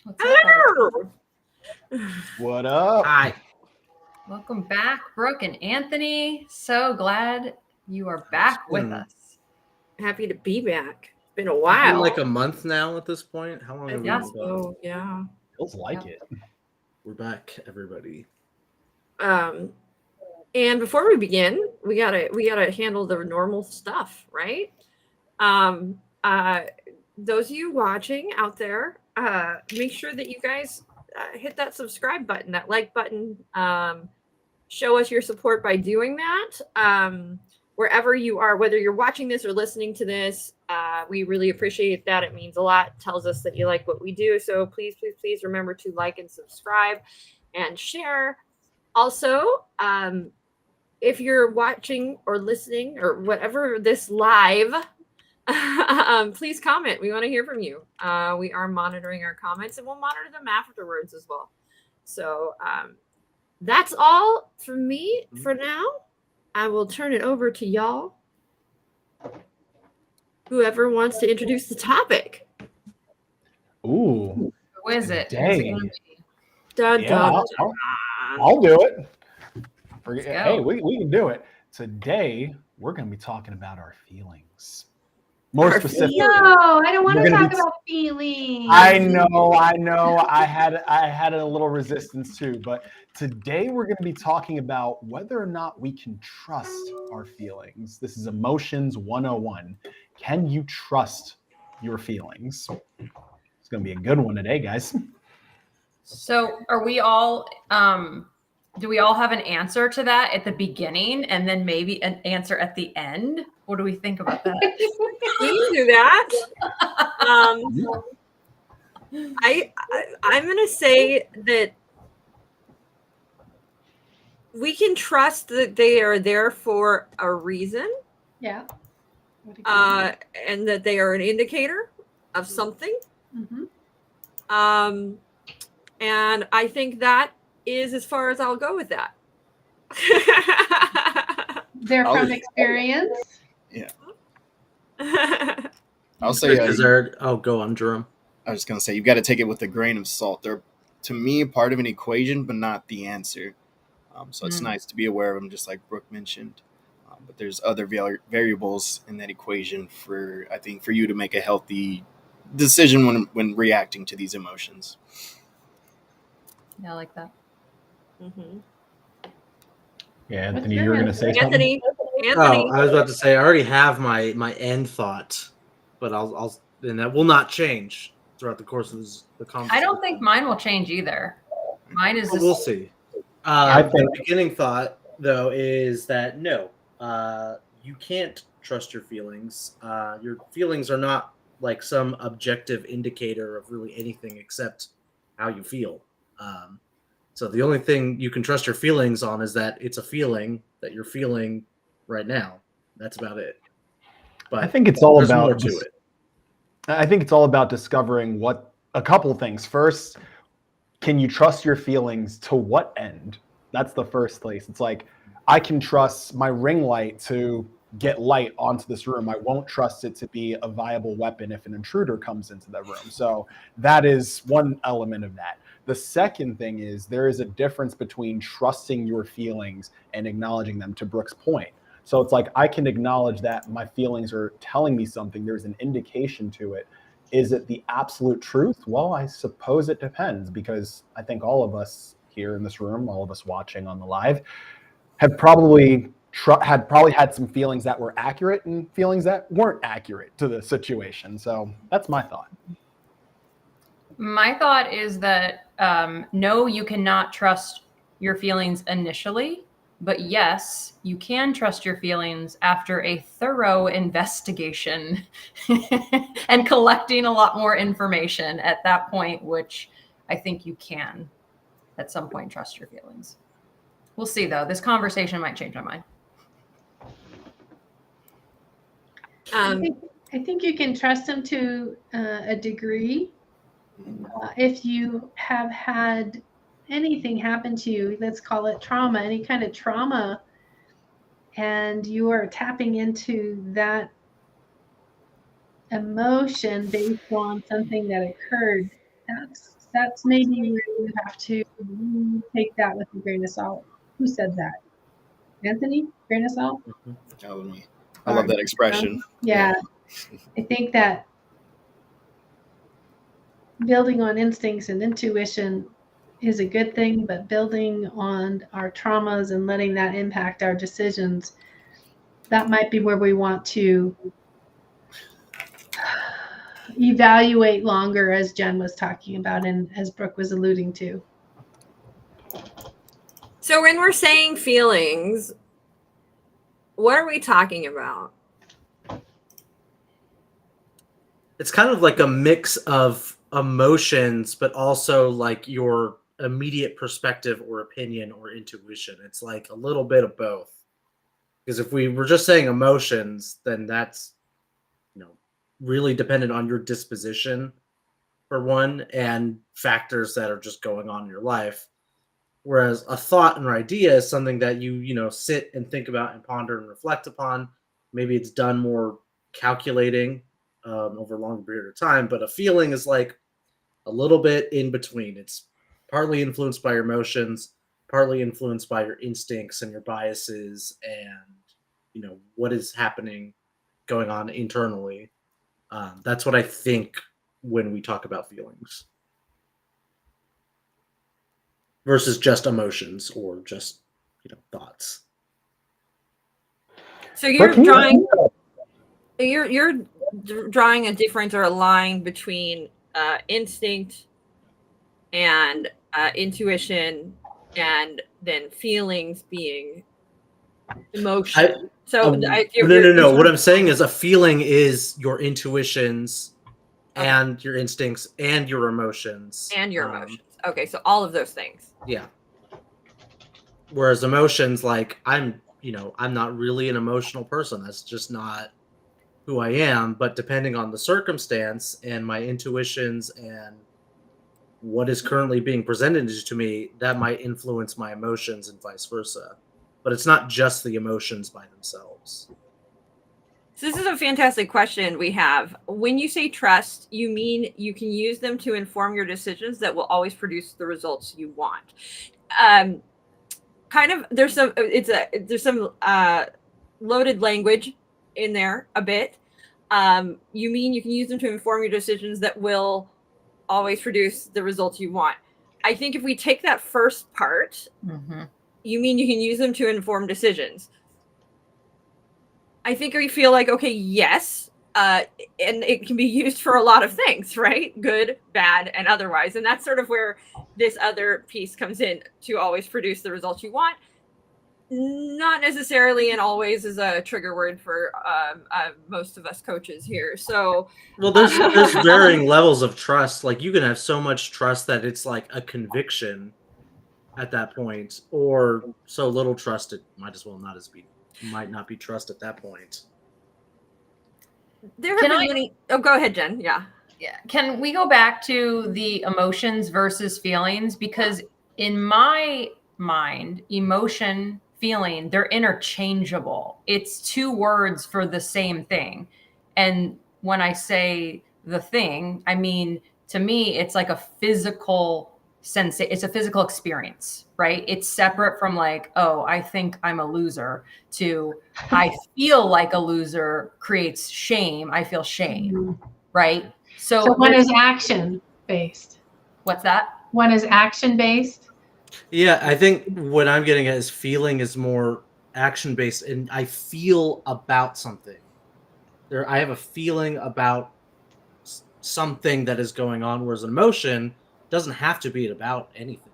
What's up, everybody? What up? Hi. Welcome back, Brooke and Anthony. So glad you are back with us. Happy to be back. It's been a It's been while. like a month now at this point. How long I have we think been gone? so, yeah. Feels like Yep. it. We're back, everybody. And before we begin, we gotta handle the normal stuff, right? Those of you watching out there, make sure that you guys hit that subscribe button, that like button. Show us your support by doing that. Wherever you are, whether you're watching this or listening to this, we really appreciate that. It means a lot. It tells us that you like what we do. So please, please, please remember to like and subscribe and share. Also, if you're watching or listening or whatever this live, please comment. We want to hear from you. We are monitoring our comments and we'll monitor them afterwards as well. So that's all from me for now. I will turn it over to y'all. Whoever wants to introduce the topic. Ooh. Who is it? Dang. Who's it gonna be? Dun, Yeah, dun, I'll do it. Let's go. Hey, we can do it. Today, we're going to be talking about our feelings. More Our specifically. No, I don't want We're to gonna talk be- about feelings. I know. I had a little resistance too, but today we're going to be talking about whether or not we can trust our feelings. This is Emotions 101. Can you trust your feelings? It's going to be a good one today, guys. So, are we all? Do we all have an answer to that at the beginning, and then maybe an answer at the end? What do we think about that? We can do that. I'm gonna say that we can trust that they are there for a reason, Yeah. and that they are an indicator of something. Mhm. And I think that is as far as I'll go with that. They're I'll- from experience. I'll say, Go on, Jerome. I was just gonna say, you got to take it with a grain of salt. They're, to me, part of an equation, but not the answer. So it's nice to be aware of them, just like Brooke mentioned. But there's other variables in that equation for you to make a healthy decision when reacting to these emotions. Yeah, I like that. Mhm. Yeah, Anthony, What's your you were going to answer? say something? Anthony, Oh, I was about to say I already have my end thought, but and that will not change throughout the course of the conversation. I don't think mine will change either. Mine is Well, we'll see. I The think- beginning thought, though, is that no, you can't trust your feelings. Your feelings are not like some objective indicator of really anything except how you feel. So the only thing you can trust your feelings on is that it's a feeling that you're feeling right now. That's about it. But I think it's all there's about more to it. I think it's all about discovering a couple things. First, can you trust your feelings to what end? That's the first place. It's like, I can trust my ring light to get light onto this room. I won't trust it to be a viable weapon if an intruder comes into the room. So that is one element of that. The second thing is there is a difference between trusting your feelings and acknowledging them, to Brooke's point. So it's like, I can acknowledge that my feelings are telling me something. There's an indication to it. Is it the absolute truth? Well, I suppose it depends, because I think all of us here in this room, all of us watching on the live, have probably had some feelings that were accurate and feelings that weren't accurate to the situation. So that's my thought. My thought is that no, you cannot trust your feelings initially, but yes, you can trust your feelings after a thorough investigation and collecting a lot more information at that point, which I think you can at some point trust your feelings. We'll see, though. This conversation might change my mind. I think you can trust them to a degree. If you have had anything happen to you, let's call it trauma, any kind of trauma, and you are tapping into that emotion based on something that occurred, that's that's maybe where you have to take that with a grain of salt. Who said that? Anthony? Grain of salt? That was me. I love that expression. Yeah. I think that building on instincts and intuition is a good thing, but building on our traumas and letting that impact our decisions, that might be where we want to evaluate longer, as Jen was talking about and as Brooke was alluding to. So when we're saying feelings, what are we talking about? It's kind of like a mix of emotions, but also like your immediate perspective or opinion or intuition. It's like a little bit of both. Because if we were just saying emotions, then that's, really dependent on your disposition, for one, and factors that are just going on in your life. Whereas a thought and idea is something that you sit and think about and ponder and reflect upon. Maybe it's done more calculating over a longer period of time, but a feeling is like a little bit in between. It's partly influenced by your emotions, partly influenced by your instincts and your biases and, what is happening, going on internally. That's what I think when we talk about feelings versus just emotions or just, thoughts. So you're But can drawing you- you're drawing a difference or a line between instinct and intuition, and then feelings being emotion. No. What I'm saying is a feeling is your intuitions and your instincts and your emotions. And your emotions. Okay, so all of those things. Yeah. Whereas emotions, like I'm not really an emotional person. That's just not who I am. But depending on the circumstance and my intuitions and what is currently being presented to me, that might influence my emotions and vice versa. But it's not just the emotions by themselves. So this is a fantastic question we have. When you say trust, you mean you can use them to inform your decisions that will always produce the results you want. There's some loaded language in there a bit. You mean you can use them to inform your decisions that will always produce the results you want. I think if we take that first part, you mean you can use them to inform decisions. I think we feel like, okay, yes, and it can be used for a lot of things, right? Good, bad, and otherwise. And that's sort of where this other piece comes in, to always produce the results you want. Not necessarily and always is a trigger word for most of us coaches here. So, well, there's varying levels of trust. Like you can have so much trust that it's like a conviction at that point, or so little trust it might not be trust at that point. There have been many. Oh, go ahead, Jen. Yeah. Can we go back to the emotions versus feelings? Because in my mind, emotion, feeling, they're interchangeable. It's two words for the same thing. And when I say the thing, I mean, to me, it's like a physical it's a physical experience, right? It's separate from like, oh, I think I'm a loser, to I feel like a loser creates shame. I feel shame, right? So one is action based. What's that? One is action based. Yeah, I think what I'm getting at is feeling is more action based, and I feel about something. I have a feeling about something that is going on, whereas an emotion doesn't have to be about anything.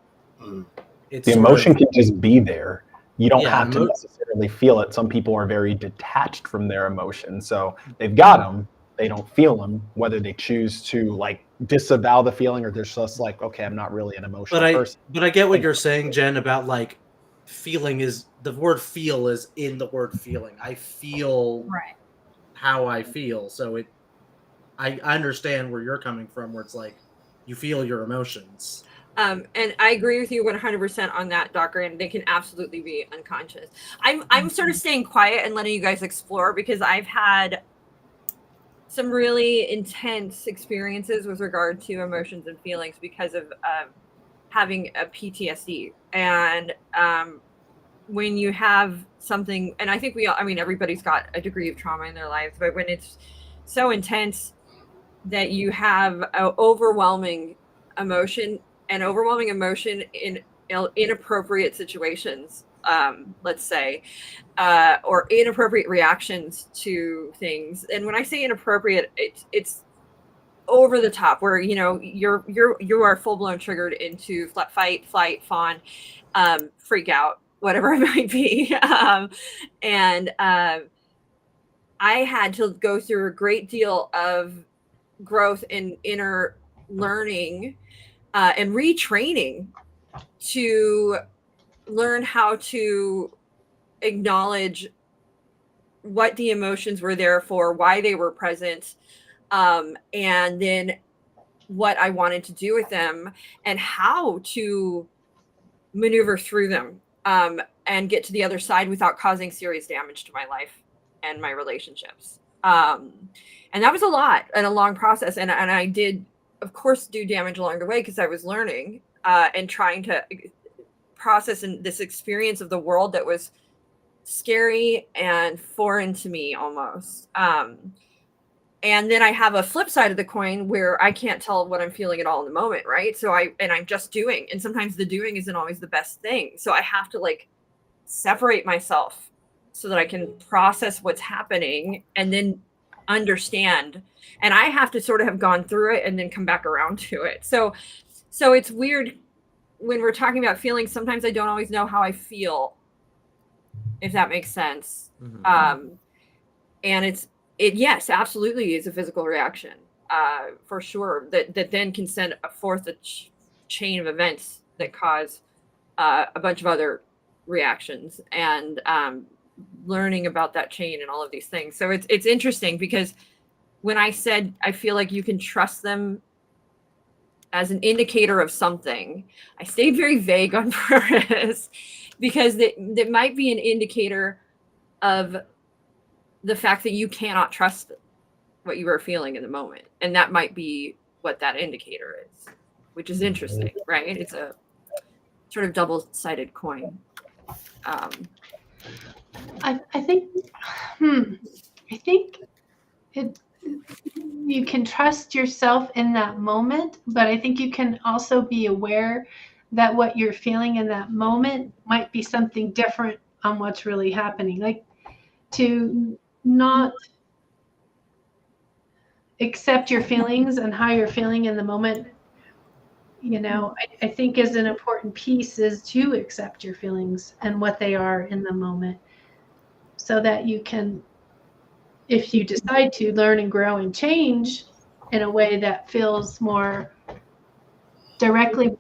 It's the emotion can just be there. You don't have to emo- necessarily feel it. Some people are very detached from their emotions, so they've got them. They don't feel them, whether they choose to like disavow the feeling or they're just like, okay, I'm not really an emotional person. But I get what you're saying, Jen, about like feeling is the word feel is in the word feeling. I feel Right. how I feel. So I understand where you're coming from, where it's like you feel your emotions. And I agree with you 100% on that, Docker, and they can absolutely be unconscious. I'm sort of staying quiet and letting you guys explore, because I've had some really intense experiences with regard to emotions and feelings because of having a PTSD. And when you have something, and I think everybody's got a degree of trauma in their lives, but when it's so intense that you have an overwhelming emotion in inappropriate situations, let's say, or inappropriate reactions to things. And when I say inappropriate, it's over the top, where you are full blown triggered into fight, flight, fawn, freak out, whatever it might be. And I had to go through a great deal of growth in inner learning and retraining to learn how to acknowledge what the emotions were there for, why they were present, and then what I wanted to do with them and how to maneuver through them, and get to the other side without causing serious damage to my life and my relationships. And that was a lot and a long process. And I did, of course, do damage along the way because I was learning and trying to process in this experience of the world that was scary and foreign to me almost. And then I have a flip side of the coin where I can't tell what I'm feeling at all in the moment, right? So I'm just doing, and sometimes the doing isn't always the best thing. So I have to like separate myself so that I can process what's happening and then understand. And I have to sort of have gone through it and then come back around to it. So it's weird when we're talking about feelings. Sometimes I don't always know how I feel, if that makes sense. Mhm. And yes, absolutely is a physical reaction, for sure, that then can send forth a chain of events that cause a bunch of other reactions, and learning about that chain and all of these things. So it's interesting because when I said I feel like you can trust them as an indicator of something, I stayed very vague on purpose because that might be an indicator of the fact that you cannot trust what you are feeling in the moment. And that might be what that indicator is, which is interesting, right? It's a sort of double-sided coin. I think you can trust yourself in that moment, but I think you can also be aware that what you're feeling in that moment might be something different on what's really happening. Like, to not accept your feelings and how you're feeling in the moment, I think is an important piece, is to accept your feelings and what they are in the moment, so that you can, if you decide to, learn and grow and change in a way that feels more directly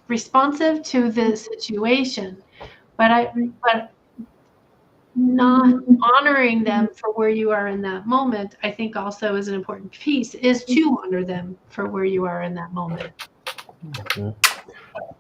responsive to the situation. But not honoring them for where you are in that moment, I think also is an important piece, is to honor them for where you are in that moment.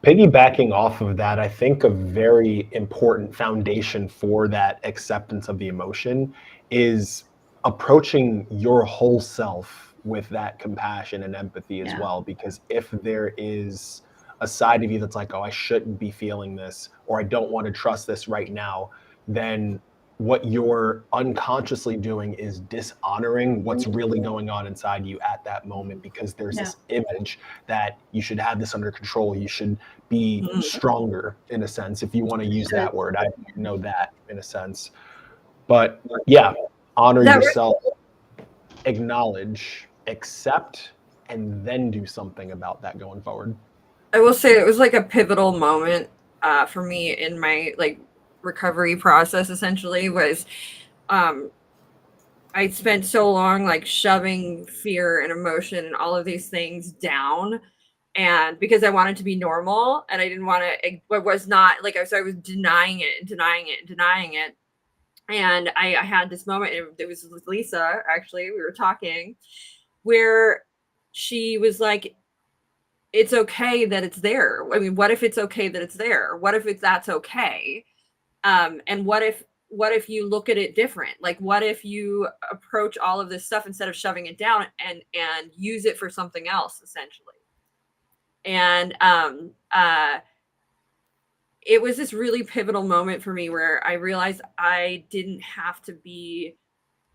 Piggybacking off of that, I think a very important foundation for that acceptance of the emotion is approaching your whole self with that compassion and empathy as well. Because if there is a side of you that's like, oh, I shouldn't be feeling this, or I don't want to trust this right now, then what you're unconsciously doing is dishonoring what's really going on inside you at that moment, because there's this image that you should have this under control. You should be stronger, in a sense, if you want to use that word. I know that in a sense. But yeah, honor yourself, acknowledge, accept, and then do something about that going forward. I will say it was like a pivotal moment for me in my recovery process. Essentially was I spent so long like shoving fear and emotion and all of these things down, and because I wanted to be normal and I didn't want to, it was not like I was denying it, and I had this moment. It was with Lisa, actually. We were talking where she was like, it's okay that it's there. I mean, what if it's okay that it's there? What if that's okay? And what if what if you look at it different? Like, what if you approach all of this stuff instead of shoving it down and use it for something else, essentially? And it was this really pivotal moment for me where I realized I didn't have to be,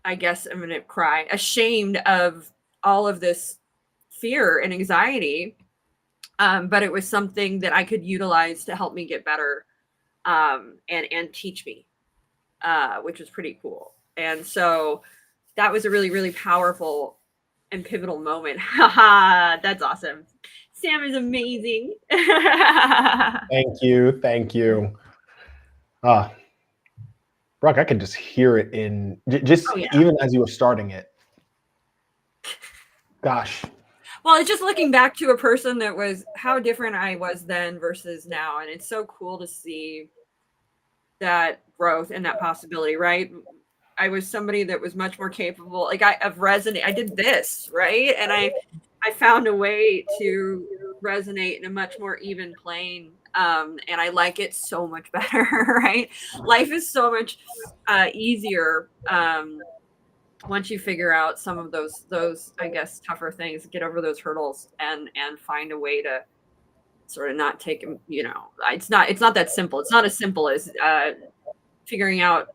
I guess I'm going to cry, ashamed of all of this fear and anxiety. But it was something that I could utilize to help me get better and teach me, which was pretty cool. And so that was a really, really powerful and pivotal moment. Haha, that's awesome. Sam is amazing. Thank you. Thank you. Brock, I could just hear it in just Oh, yeah. even as you were starting it. Gosh. Well, it's just looking back to a person that was how different I was then versus now. And it's so cool to see that growth and that possibility, right? I was somebody that was much more capable. Like I did this, right? And I found a way to resonate in a much more even plane. And I like it so much better, right? Life is so much easier once you figure out some of those I guess tougher things, get over those hurdles and find a way to sort of not take them, it's not that simple. It's not as simple as figuring out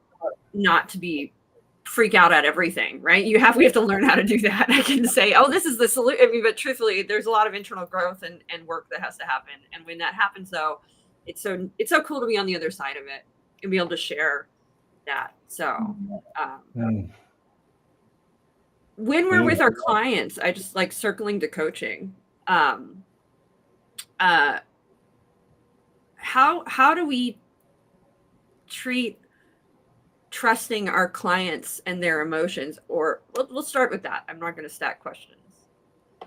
not to be freak out at everything, right? We have to learn how to do that. I can say, oh, this is the solution. I mean, but truthfully, there's a lot of internal growth and work that has to happen. And when that happens, though, it's so cool to be on the other side of it and be able to share that. So when we're with our clients, I just like circling to coaching. How do we treat trusting our clients and their emotions? Or we'll start with that. I'm not going to stack questions. I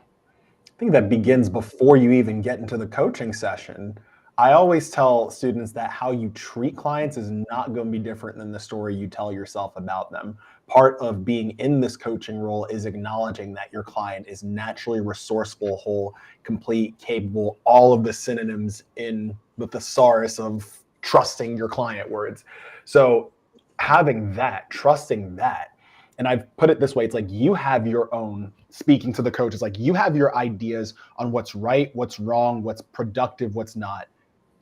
think that begins before you even get into the coaching session. I always tell students that how you treat clients is not going to be different than the story you tell yourself about them. Part of being in this coaching role is acknowledging that your client is naturally resourceful, whole, complete, capable, all of the synonyms in the thesaurus of trusting your client words. So having that, trusting that, and I've put it this way, it's like you have your own, speaking to the coaches, like you have your ideas on what's right, what's wrong, what's productive, what's not.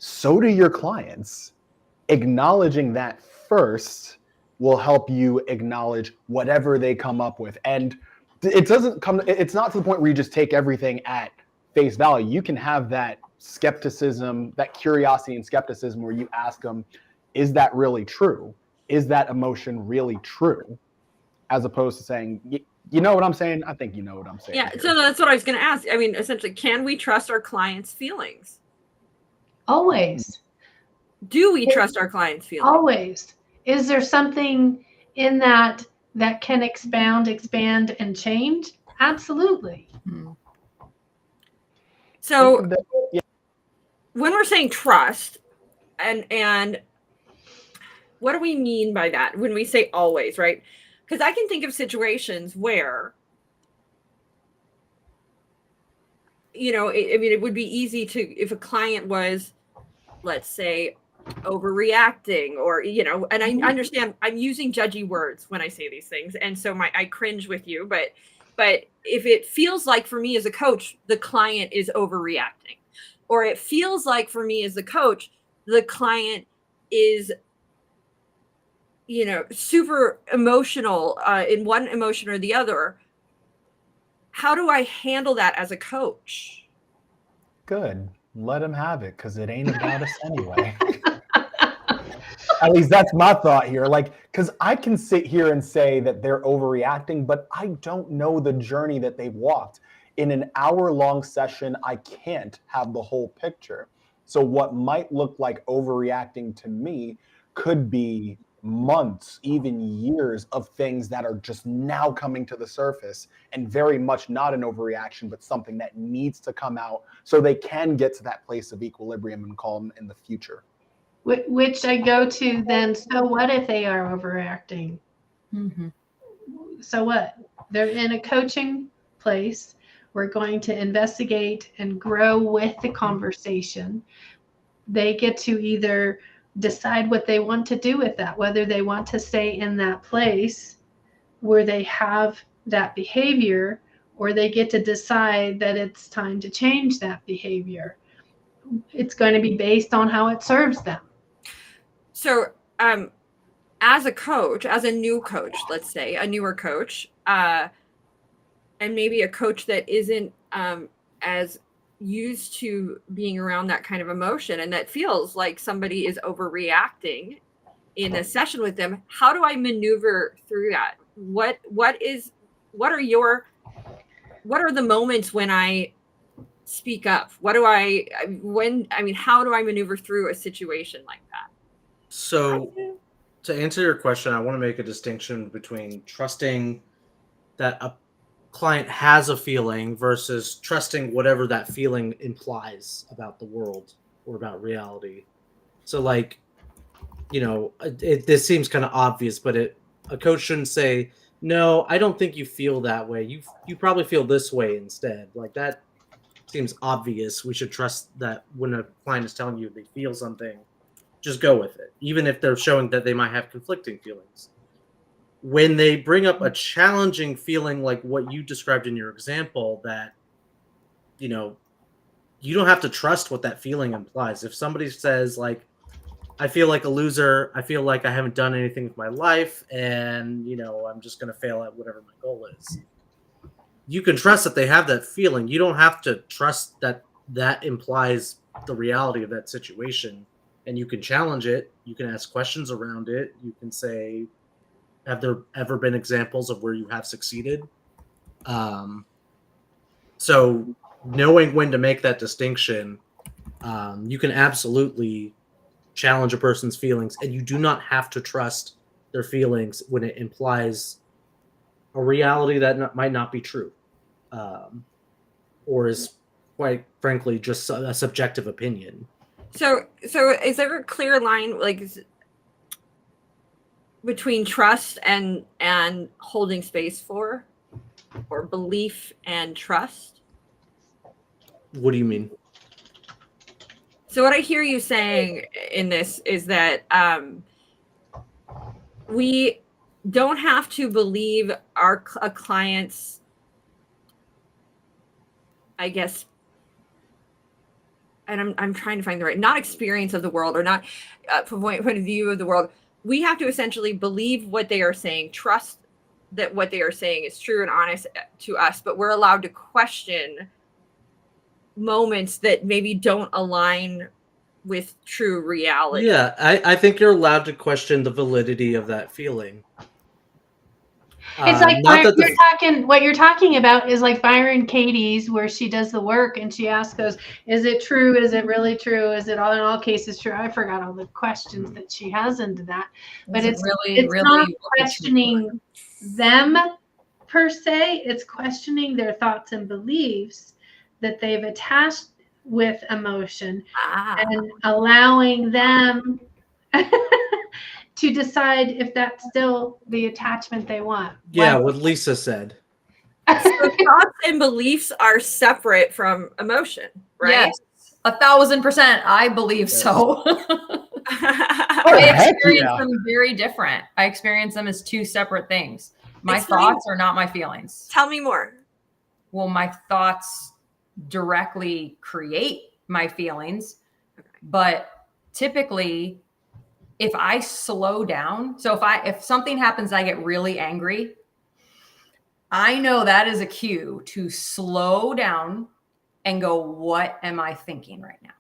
So do your clients. Acknowledging that first will help you acknowledge whatever they come up with. And it's not to the point where you just take everything at face value. You can have that skepticism, that curiosity and skepticism where you ask them, is that really true? Is that emotion really true? As opposed to saying, you know what I'm saying? I think you know what I'm saying. Yeah, here. so that's what I was going to ask. I mean, essentially, can we trust our clients' feelings? Always. Do we trust our clients' feelings? Always. Is there something in that can expand, and change? Absolutely. So when we're saying trust, and what do we mean by that when we say always, right? Because I can think of situations where, it would be easy to, if a client was, let's say, overreacting or, and I understand I'm using judgy words when I say these things. And so I cringe with you, but if it feels like for me as a coach, the client is overreacting, or it feels like for me as a coach, the client is, super emotional in one emotion or the other. How do I handle that as a coach? Good. Let them have it, because it ain't about us anyway. At least that's my thought here. Like, because I can sit here and say that they're overreacting, but I don't know the journey that they've walked. In an hour-long session, I can't have the whole picture. So what might look like overreacting to me could be months, even years of things that are just now coming to the surface, and very much not an overreaction, but something that needs to come out so they can get to that place of equilibrium and calm in the future. Which I go to then, so what if they are overreacting? Mm-hmm. So what? They're in a coaching place. We're going to investigate and grow with the conversation. They get to either decide what they want to do with that, whether they want to stay in that place where they have that behavior, or they get to decide that it's time to change that behavior. It's going to be based on how it serves them. So, as a coach, as a new coach, let's say a newer coach, and maybe a coach that isn't as used to being around that kind of emotion, and that feels like somebody is overreacting in a session with them, how do I maneuver through that? What are the moments when I speak up? How do I maneuver through a situation like that? So, to answer your question, I want to make a distinction between trusting that a client has a feeling versus trusting whatever that feeling implies about the world or about reality. So, like, this seems kind of obvious, but a coach shouldn't say, "No, I don't think you feel that way. You probably feel this way instead." Like, that seems obvious. We should trust that when a client is telling you they feel something, just go with it, even if they're showing that they might have conflicting feelings. When they bring up a challenging feeling like what you described in your example, that you don't have to trust what that feeling implies. If somebody says, like, I feel like a loser, I feel like I haven't done anything with my life, and I'm just going to fail at whatever my goal is, you can trust that they have that feeling. You don't have to trust that that implies the reality of that situation. And you can challenge it. You can ask questions around it. You can say, have there ever been examples of where you have succeeded? So knowing when to make that distinction, you can absolutely challenge a person's feelings, and you do not have to trust their feelings when it implies a reality that might not be true, or is, quite frankly, just a subjective opinion. So is there a clear line, like, between trust and holding space for, or belief and trust? What do you mean? So what I hear you saying in this is that we don't have to believe a client's, I guess, and I'm trying to find the right, not experience of the world, or not point of view of the world. We have to essentially believe what they are saying, trust that what they are saying is true and honest to us, but we're allowed to question moments that maybe don't align with true reality. Yeah, I think you're allowed to question the validity of that feeling. It's like what you're talking about is like Byron Katie's, where she does the work and she goes, is it true? Is it really true? Is it all in all cases true? I forgot all the questions that she has into that. But it's not questioning them per se. It's questioning their thoughts and beliefs that they've attached with emotion, and allowing them to decide if that's still the attachment they want. Yeah, what Lisa said. So thoughts and beliefs are separate from emotion, right? Yes, 1,000%. I believe so. I experience them very different. I experience them as two separate things. My thoughts are not my feelings. Tell me more. Well, my thoughts directly create my feelings, but typically, if I slow down, so if something happens, I get really angry, I know that is a cue to slow down and go, what am I thinking right now?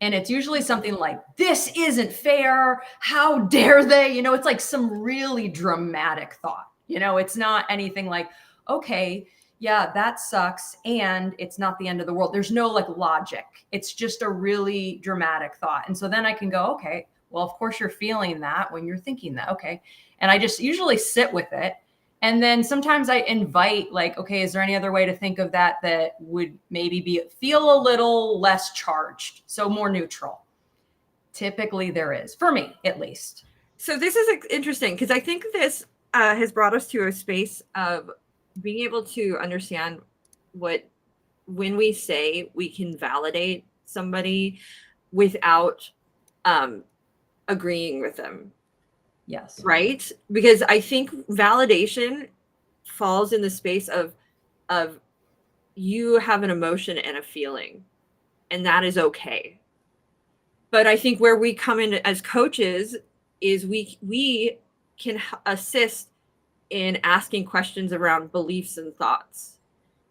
And it's usually something like, this isn't fair. How dare they? It's like some really dramatic thought. It's not anything like, okay, yeah, that sucks. And it's not the end of the world. There's no like logic. It's just a really dramatic thought. And so then I can go, okay, well, of course you're feeling that when you're thinking that. Okay. And I just usually sit with it. And then sometimes I invite, like, okay, is there any other way to think of that would maybe feel a little less charged? So more neutral. Typically there is, for me, at least. So this is interesting, because I think this has brought us to a space of being able to understand when we say we can validate somebody without agreeing with them, Yes. right? Because I think validation falls in the space of you have an emotion and a feeling, and that is okay. But I think where we come in as coaches is we can assist in asking questions around beliefs and thoughts.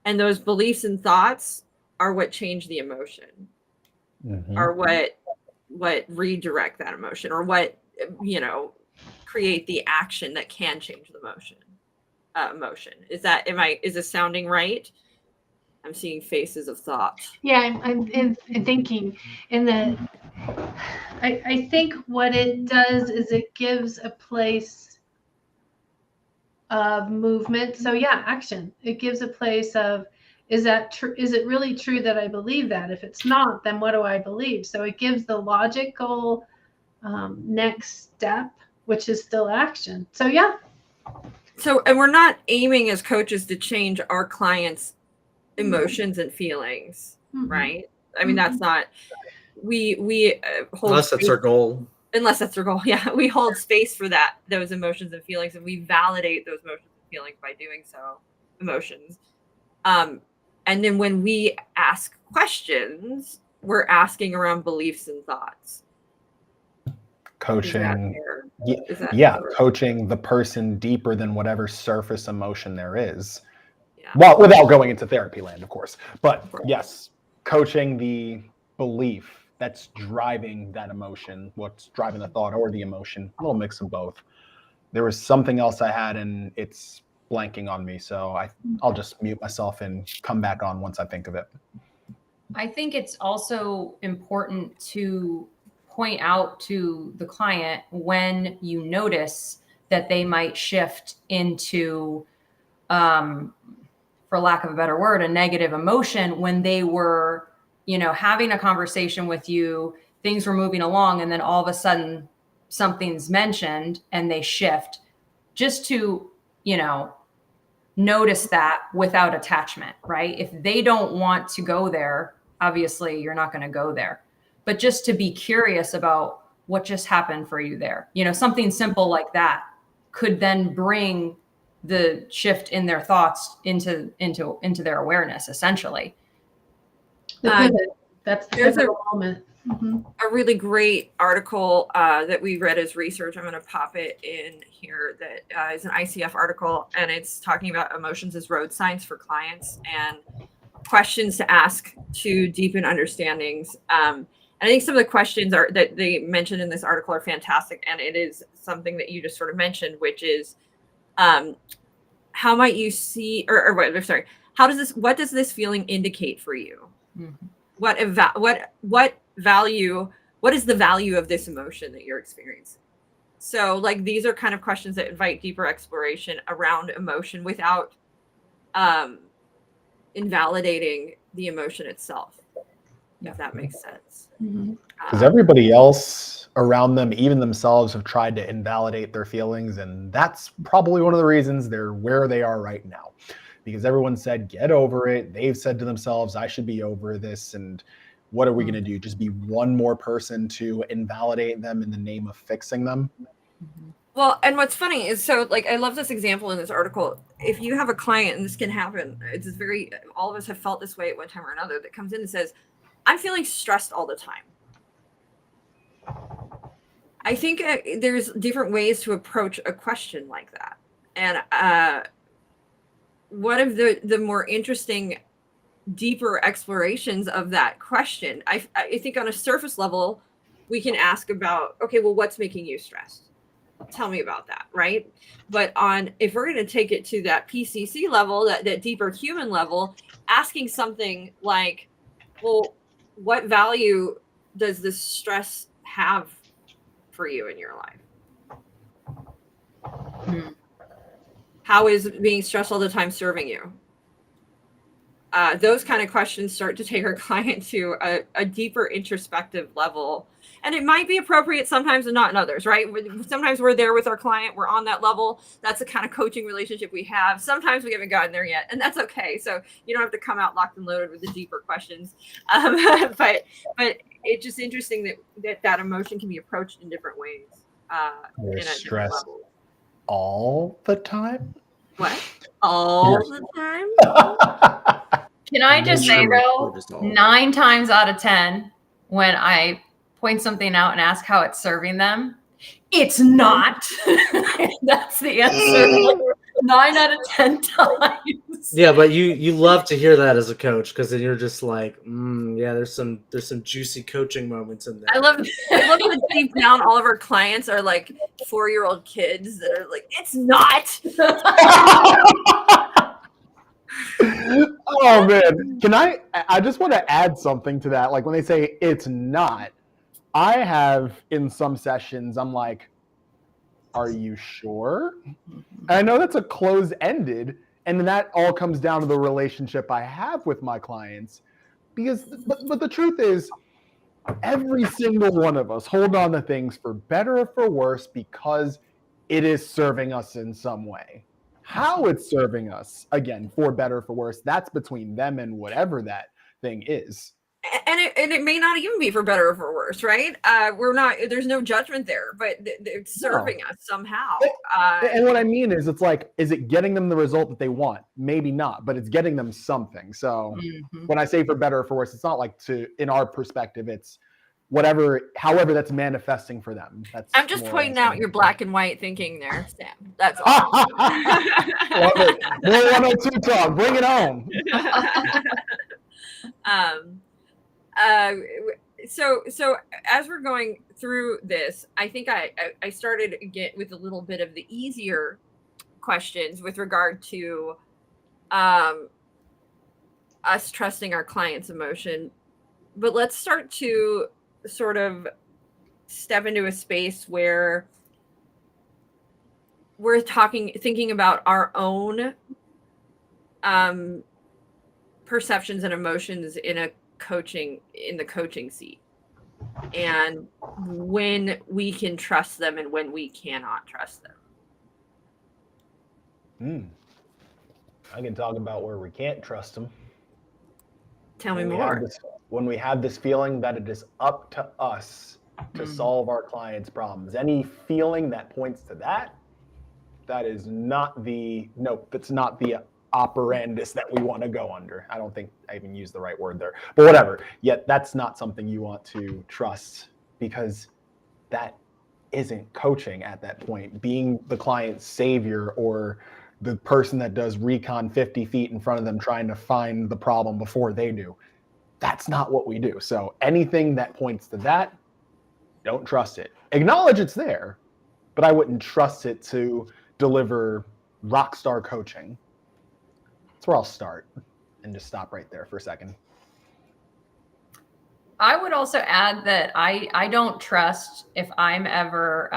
And those beliefs and thoughts are what change the emotion, Mhm. are what redirect that emotion, or what, create the action that can change the emotion. Is this sounding right? I'm seeing faces of thought. Yeah, I'm thinking in the. I think what it does is it gives a place of movement. So yeah, action. It gives a place of, is that true? Is it really true that I believe that? If it's not, then what do I believe? So it gives the logical next step, which is still action. So yeah. So, and we're not aiming as coaches to change our clients' emotions and feelings, Mhm. right? I mean, that's not, we hold Unless that's space, our goal. unless that's our goal. Yeah, we hold space for those emotions and feelings, and we validate those emotions and feelings by doing so. Emotions, and then when we ask questions, we're asking around beliefs and thoughts. Coaching. Is that Yeah, fair? coaching the person deeper than whatever surface emotion there is. Yeah. Well, without going into therapy land, of course. But Of course. yes, coaching the belief that's driving that emotion, what's driving the thought or the emotion, a little mix of both. There was something else I had and it's blanking on me. So I'll just mute myself and come back on once I think of it. I think it's also important to point out to the client when you notice that they might shift into, for lack of a better word, a negative emotion when they were, having a conversation with you, things were moving along, and then all of a sudden something's mentioned and they shift, just to, notice that without attachment, right? If they don't want to go there, obviously you're not going to go there. But just to be curious about what just happened for you there. Something simple like that could then bring the shift in their thoughts into their awareness, essentially. The pivot. That's the there's pivotal moment. Mm-hmm. A really great article that we read as research. I'm going to pop it in here. That is an ICF article, and it's talking about emotions as road signs for clients and questions to ask to deepen understandings. And I think some of the questions that they mentioned in this article are fantastic, and it is something that you just sort of mentioned, which is, how might you see, what does this feeling indicate for you? Mm-hmm. What is the value of this emotion that you're experiencing? So like, these are kind of questions that invite deeper exploration around emotion without invalidating the emotion itself, if that makes sense. Because everybody else around them, even themselves, have tried to invalidate their feelings, and that's probably one of the reasons they're where they are right now. Because everyone said, get over it. They've said to themselves, I should be over this. And what are we going to do? Just be one more person to invalidate them in the name of fixing them? Well, and what's funny is, so like, I love this example in this article. If you have a client, and this can happen, all of us have felt this way at one time or another, that comes in and says, I'm feeling stressed all the time. I think there's different ways to approach a question like that. And one of the more interesting, deeper explorations of that question, I think on a surface level, we can ask about, okay, well, what's making you stressed? Tell me about that, right? But if we're going to take it to that PCC level, that deeper human level, asking something like, well, what value does this stress have for you in your life? How is being stressed all the time serving you? those kind of questions start to take our client to a deeper introspective level. And it might be appropriate sometimes and not in others, right? Sometimes we're there with our client, we're on that level. That's the kind of coaching relationship we have. Sometimes we haven't gotten there yet, and that's okay. So you don't have to come out locked and loaded with the deeper questions. But it's just interesting that emotion can be approached in different ways. You're in a different stressed level. all the time? What? All the time? Can I just say though, Cortisol. 9 times out of 10, when I point something out and ask how it's serving them, it's not. That's the answer. 9 out of 10 times. Yeah, but you love to hear that as a coach, because then you're just like, yeah, there's some juicy coaching moments in there. I love that deep down all of our clients are like 4-year-old kids that are like, it's not. Oh man, I just want to add something to that. Like when they say it's not, I have in some sessions, I'm like, are you sure? And I know that's a close-ended, and then that all comes down to the relationship I have with my clients. But the truth is, every single one of us hold on to things for better or for worse because it is serving us in some way. How it's serving us, again, for better or for worse, that's between them and whatever that thing is. And it may not even be for better or for worse, right? There's no judgment there, but it's serving us somehow. And what I mean is, it's like, is it getting them the result that they want? Maybe not, but it's getting them something. So when I say for better or for worse, it's not like in our perspective, it's however that's manifesting for them. I'm just pointing out your black and white thinking there, Sam. That's all. Love it. More 102 talk. Bring it on. So as we're going through this, I think I started again with a little bit of the easier questions with regard to us trusting our client's emotion. But let's start to sort of step into a space where we're thinking about our own perceptions and emotions in the coaching seat, and when we can trust them and when we cannot trust them. I can talk about where we can't trust them. Tell me more. When we have this feeling that it is up to us to solve our clients' problems, any feeling that points to that's not the operandus that we want to go under. I don't think I even used the right word there, but whatever. Yet that's not something you want to trust, because that isn't coaching at that point. Being the client's savior or the person that does recon 50 feet in front of them trying to find the problem before they do. That's not what we do. So anything that points to that, don't trust it. Acknowledge it's there, but I wouldn't trust it to deliver rock star coaching. That's where I'll start and just stop right there for a second. I would also add that I don't trust if I'm ever,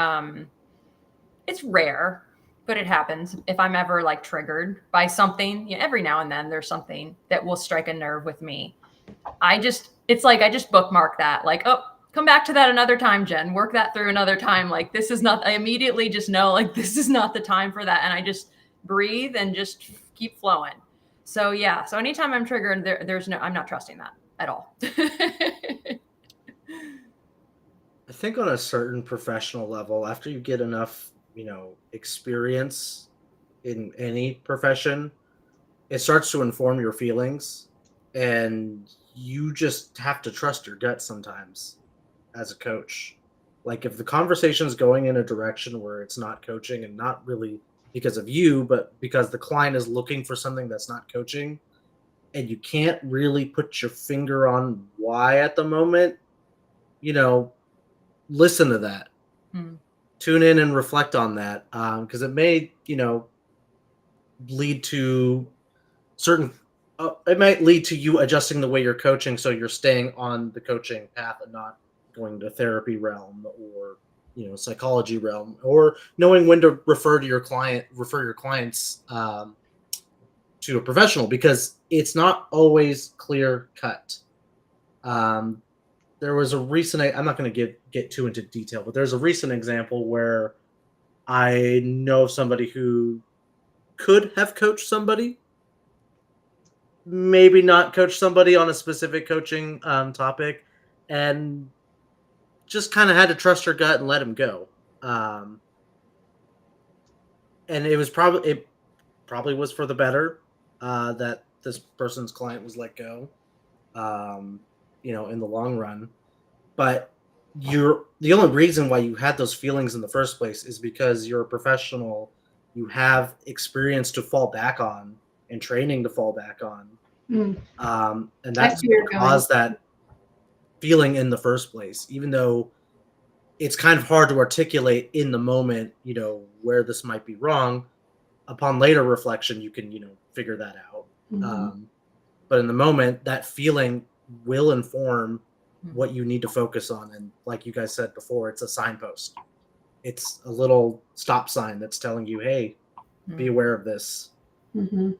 it's rare, but it happens. If I'm ever like triggered by something, every now and then there's something that will strike a nerve with me. It's like I just bookmark that, like, oh, come back to that another time, Jen, work that through another time. Like, this is not, I immediately just know, like, this is not the time for that. And I just breathe and just keep flowing. So yeah. So anytime I'm triggered, I'm not trusting that at all. I think on a certain professional level, after you get enough, experience in any profession, it starts to inform your feelings, and you just have to trust your gut sometimes as a coach. Like, if the conversation is going in a direction where it's not coaching, and not really because of you, but because the client is looking for something that's not coaching, and you can't really put your finger on why at the moment, listen to that. Tune in and reflect on that, because it may, lead to it might lead to you adjusting the way you're coaching, so you're staying on the coaching path and not going to therapy realm or psychology realm, or knowing when to refer your clients to a professional, because it's not always clear cut. There was a recent, I'm not going to get too into detail, but there's a recent example where I know of somebody who could have coached somebody, maybe not coach somebody on a specific coaching topic, and just kind of had to trust her gut and let him go. And it probably was for the better that this person's client was let go, in the long run. But the only reason why you had those feelings in the first place is because you're a professional. You have experience to fall back on and training to fall back on. Mm. And that's see where what you're caused that feeling in the first place, even though it's kind of hard to articulate in the moment, where this might be wrong. Upon later reflection, you can, figure that out. Mhm. But in the moment, that feeling will inform what you need to focus on. And like you guys said before, it's a signpost. It's a little stop sign that's telling you, hey, be aware of this. Mhm.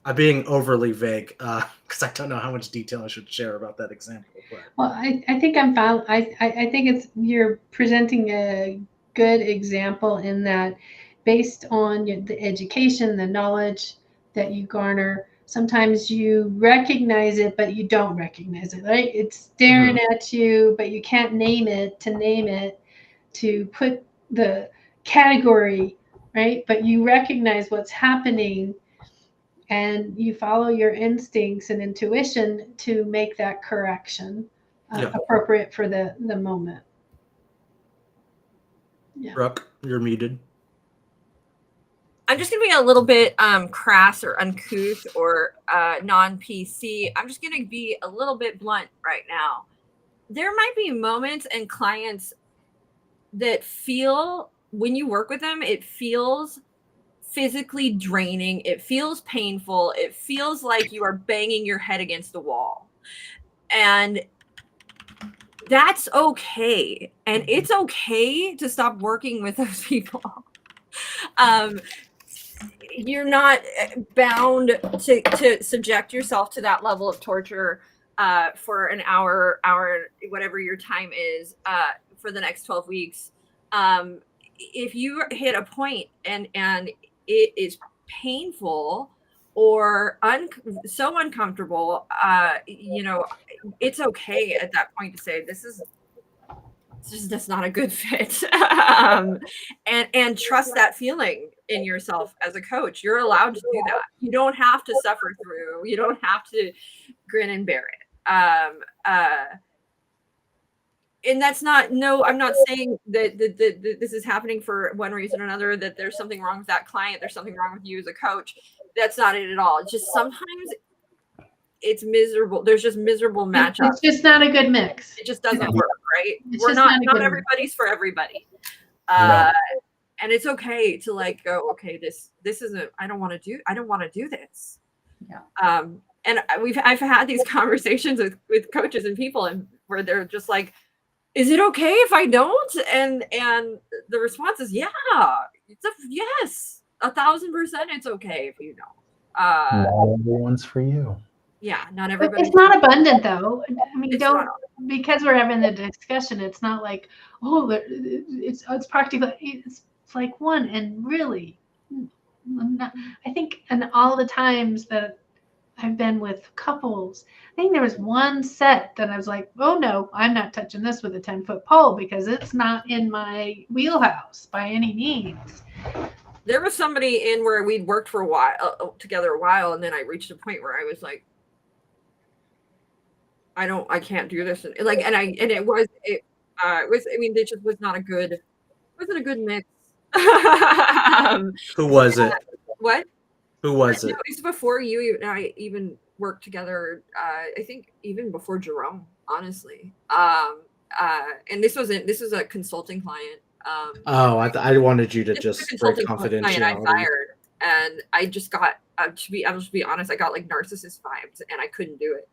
I'm being overly vague because I don't know how much detail I should share about that example. But Well, I think I'm found. I think you're presenting a good example in that, based on the education, the knowledge that you garner, sometimes you recognize it, but you don't recognize it. Right? It's staring at you, but you can't name it to put the category, right? But you recognize what's happening, and you follow your instincts and intuition to make that correction appropriate for the moment. Yeah. Brooke, you're muted. I'm just going to be a little bit crass or uncouth or non-PC. I'm just going to be a little bit blunt right now. There might be moments and clients that feel, when you work with them, it feels physically draining. It feels painful. It feels like you are banging your head against the wall. And that's okay. And it's okay to stop working with those people. You're not bound to subject yourself to that level of torture for an hour, whatever your time is, for the next 12 weeks. If you hit a point and it is painful or so uncomfortable, it's okay at that point to say, that's not a good fit. And trust that feeling in yourself as a coach. You're allowed to do that. You don't have to suffer through. You don't have to grin and bear it. And that's not, I'm not saying that this is happening for one reason or another, that there's something wrong with that client. There's something wrong with you as a coach. That's not it at all. It's just sometimes it's miserable. There's just miserable matchups. It's just not a good mix. It just doesn't work, right? It's We're just not not everybody's for everybody. No. And it's okay to go, okay, this isn't, I don't want to do this. Yeah. And I've had these conversations with coaches and people, and where they're just like, is it okay if I don't? And the response is, yeah, yes, 1,000% it's okay if you don't. Not everyone's for you. Yeah, not But everybody. it's not abundant, though. I mean, It's not. because we're having the discussion, it's not like, it's practical. It's like one, and really, I think, and all the times that I've been with couples, I think there was one set that I was like, oh no, I'm not touching this with a 10-foot pole because it's not in my wheelhouse by any means. There was somebody in where we'd worked for a while together, and then I reached a point where I was like, I can't do this. It just wasn't a good mix. Who was it? What? Who was it? No, it's before you and I even worked together. I think even before Jerome, honestly. And this was a consulting client. I wanted you to This was a just break consulting client I confidentiality. fired, and I just got I'll just be honest, I got like narcissist vibes, and I couldn't do it.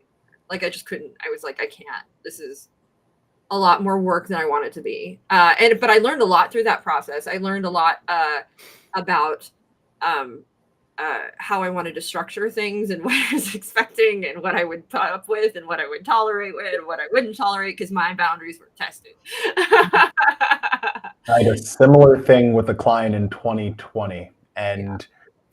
Like, I just couldn't. I was like, I can't. This is a lot more work than I want it to be. But I learned a lot through that process. I learned a lot about how I wanted to structure things and what I was expecting and what I would put up with and what I would tolerate with and what I wouldn't tolerate because my boundaries were tested. I had a similar thing with a client in 2020, and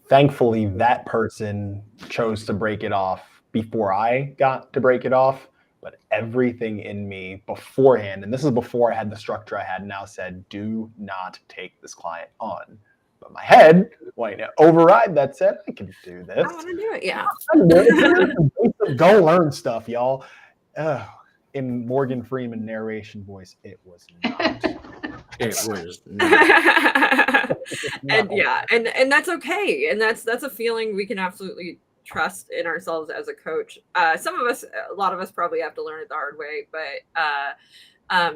thankfully that person chose to break it off before I got to break it off. But everything in me beforehand, and this is before I had the structure I had now, said, do not take this client on. But my head wanting to override that said, I can do this. I want to do it. Yeah. Go learn stuff, y'all. In Morgan Freeman narration voice, it was not. It was not. And yeah, and that's okay. And that's a feeling we can absolutely trust in ourselves as a coach. Some of us, a lot of us probably have to learn it the hard way, but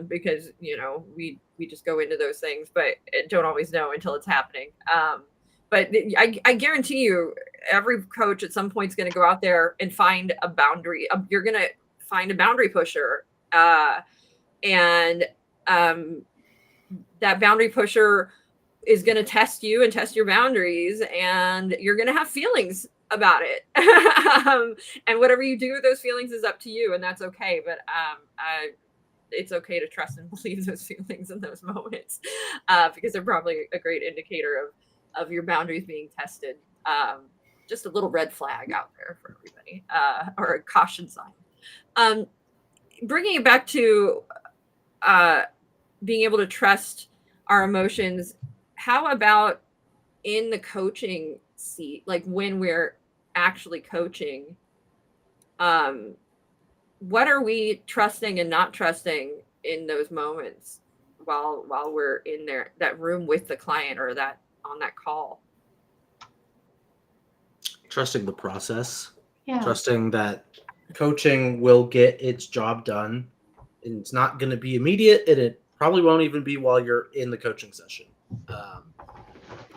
because we just go into those things, but don't always know until it's happening. But I guarantee you, every coach at some point is going to go out there and find a boundary. You're going to find a boundary pusher, and that boundary pusher is going to test you and test your boundaries, and you're going to have feelings about it. And whatever you do with those feelings is up to you, and that's okay. But it's okay to trust and believe those feelings in those moments, because they're probably a great indicator of your boundaries being tested. Just a little red flag out there for everybody, or a caution sign. Bringing it back to being able to trust our emotions, how about in the coaching seat, like when we're actually coaching, what are we trusting and not trusting in those moments while we're in that room with the client or that on that call? Trusting the process. Yeah. Trusting that coaching will get its job done, and it's not going to be immediate, and it probably won't even be while you're in the coaching session.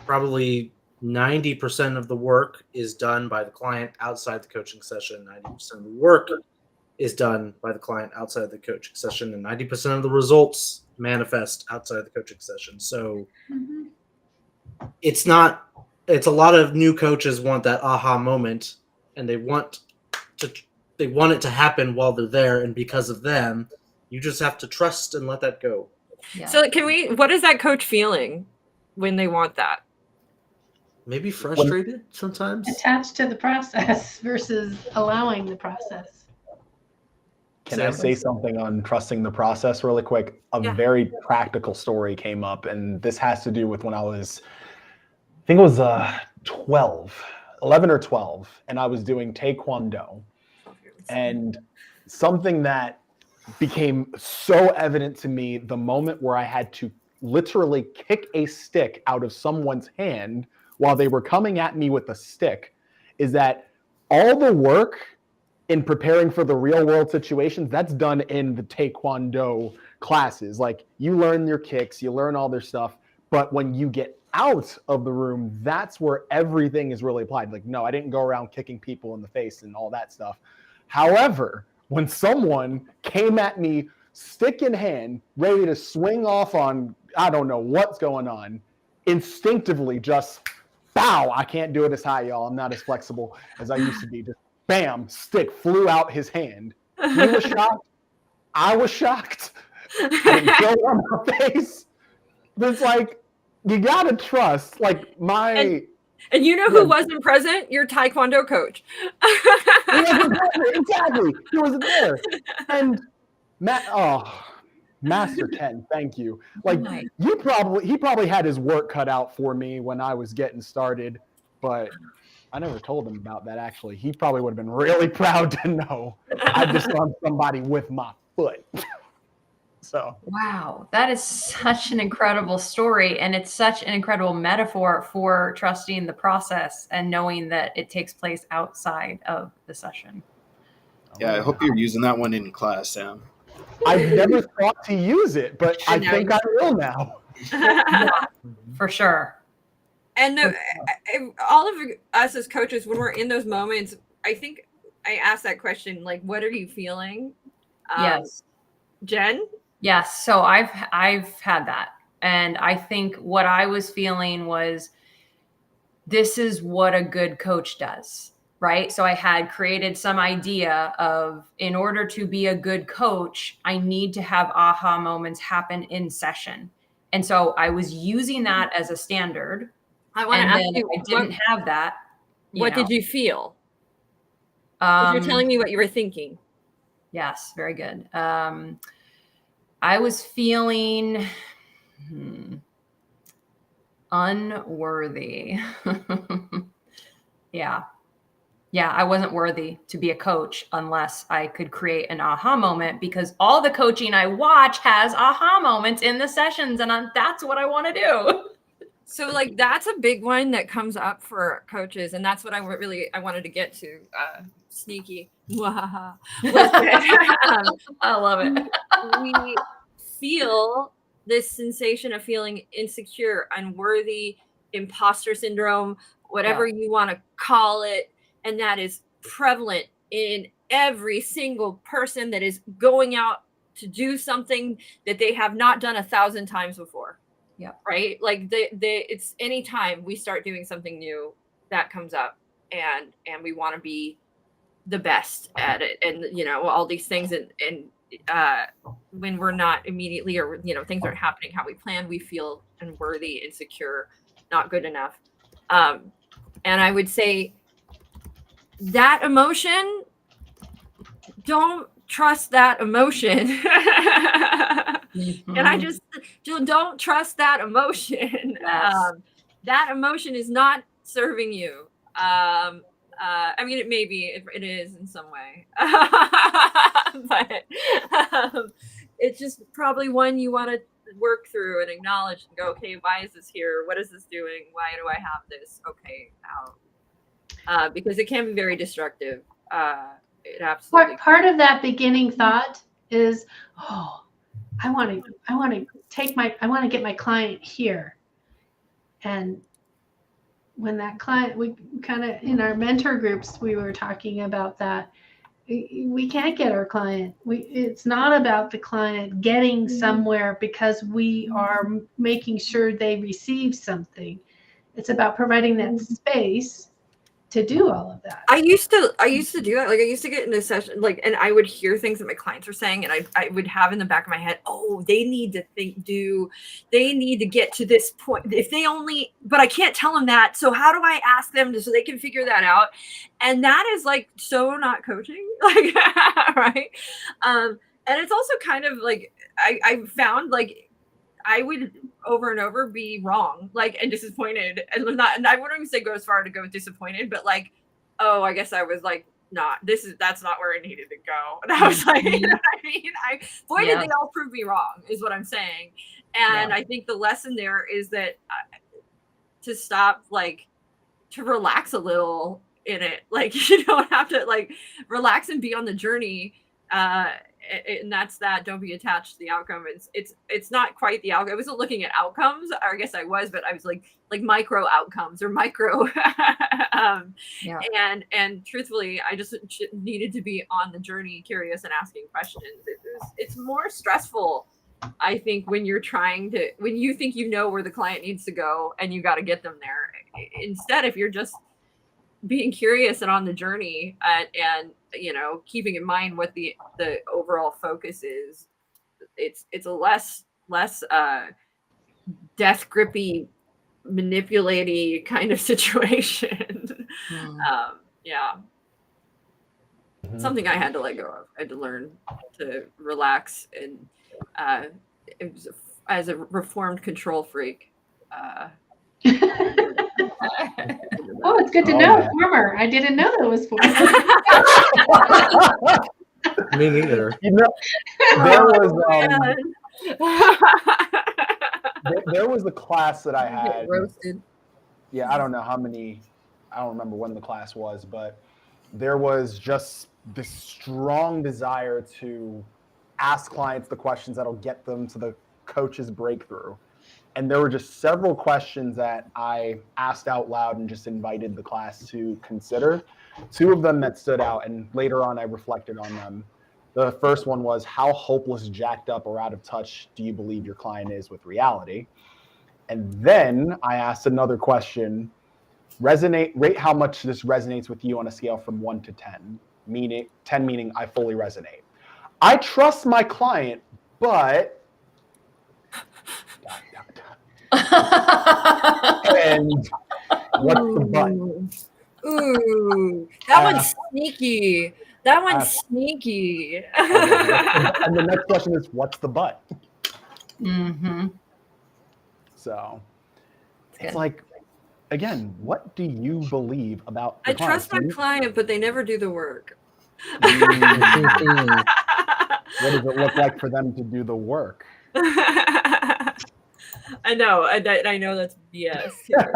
Probably 90% of the work is done by the client outside the coaching session. 90% of the work is done by the client outside the coaching session, and 90% of the results manifest outside the coaching session. So it's a lot of new coaches want that aha moment, and they want it to happen while they're there, and because of them, you just have to trust and let that go. Yeah. So what is that coach feeling when they want that? Maybe frustrated sometimes. Attached to the process versus allowing the process. Can I say something on trusting the process really quick? A very practical story came up, and this has to do with when I think it was 11 or 12, and I was doing Taekwondo. And something that became so evident to me the moment where I had to literally kick a stick out of someone's hand while they were coming at me with a stick is that all the work in preparing for the real world situations, that's done in the Taekwondo classes. Like, you learn your kicks, you learn all their stuff, but when you get out of the room, that's where everything is really applied. Like, no, I didn't go around kicking people in the face and all that stuff. However, when someone came at me stick in hand, ready to swing off on, I don't know what's going on, instinctively just, bow, I can't do it as high, y'all. I'm not as flexible as I used to be. Just bam, stick flew out his hand. He was shocked. I was shocked. I didn't feel it on my face. It's like, you gotta trust. Like, my... And you know who wasn't present? Your Taekwondo coach. He wasn't there. Exactly. He wasn't there. And Master Ken, thank you. Like, he probably had his work cut out for me when I was getting started, but I never told him about that, actually. He probably would have been really proud to know I disarmed somebody with my foot. So wow, that is such an incredible story, and it's such an incredible metaphor for trusting the process and knowing that it takes place outside of the session. Yeah, I hope you're using that one in class, Sam. I've never thought to use it, but I think I will now. Yeah, for sure. And all of us as coaches, when we're in those moments, I think I asked that question, like, what are you feeling? Yes. Jen? Yes. So I've had that. And I think what I was feeling was this is what a good coach does, right? So I had created some idea of, in order to be a good coach, I need to have aha moments happen in session. And so I was using that as a standard. I want to And ask then you, I didn't have that. what did you feel? 'Cause you're telling me what you were thinking. Yes, very good. I was feeling unworthy. Yeah. Yeah, I wasn't worthy to be a coach unless I could create an aha moment, because all the coaching I watch has aha moments in the sessions, and that's what I want to do. So like that's a big one that comes up for coaches, and that's what I wanted to get to. Sneaky. I love it. We feel this sensation of feeling insecure, unworthy, imposter syndrome, whatever you want to call it. And that is prevalent in every single person that is going out to do something that they have not done 1,000 times before. Yeah. Right. Like it's anytime we start doing something new that comes up, and we want to be the best at it, and all these things, and when we're not immediately, or things aren't happening how we planned, we feel unworthy, insecure, not good enough. And I would say that emotion, don't trust that emotion. And I just don't trust that emotion. Yes. That emotion is not serving you. I mean, it may be, it is in some way, but it's just probably one you want to work through and acknowledge and go, okay, why is this here? What is this doing? Why do I have this? Okay, out. Because it can be very destructive. It absolutely. Part of that beginning thought is, oh, I want to get my client here. And when that client, we kind of, in our mentor groups, we were talking about that. We can't get our client. It's not about the client getting somewhere because we are making sure they receive something. It's about providing that space to do all of that. I used to do that. Like I used to get in a session, like, and I would hear things that my clients were saying, and I would have in the back of my head, oh, they need to they need to get to this point. If they only, but I can't tell them that. So how do I ask them so they can figure that out? And that is like so not coaching, like, right? And it's also kind of like I found like I would over and over be wrong, like, and disappointed, and I wouldn't even say go as far to go disappointed, but like, oh, I guess I was like, that's not where I needed to go. And I was like, you know what I mean? Did they all prove me wrong, is what I'm saying. And I think the lesson there is that to stop, like, to relax a little in it. Like, you don't have to, like, relax and be on the journey. And that's that. Don't be attached to the outcome. It's not quite the outcome. I wasn't looking at outcomes, or I guess I was, but I was like micro outcomes or micro. And truthfully, I just needed to be on the journey, curious and asking questions. It's more stressful, I think, when you think you know where the client needs to go and you got to get them there. Instead, if you're just being curious and on the journey, and keeping in mind what the overall focus is, it's a less death grippy, manipulating kind of situation. Something I had to let go of. I had to learn to relax, and it was, as a reformed control freak. Oh, it's good to know. Former. I didn't know that was former. Me neither. There was a class that I had. Roasted. Yeah, I don't know how many. I don't remember when the class was, but there was just this strong desire to ask clients the questions that'll get them to the coach's breakthrough. And there were just several questions that I asked out loud and just invited the class to consider. Two of them that stood out, and later on I reflected on them. The first one was, how hopeless, jacked up, or out of touch do you believe your client is with reality? And then I asked another question, rate how much this resonates with you on a scale from 1 to 10, meaning 10 meaning I fully resonate. I trust my client, but and what's the but? Ooh, that one's sneaky. That one's sneaky. And the next question is, what's the but? Mm-hmm. So Good. it's like, again, what do you believe about the I trust my client? client, but they never do the work. Mm, what does it look like for them to do the work? I know. I know that's BS. Here.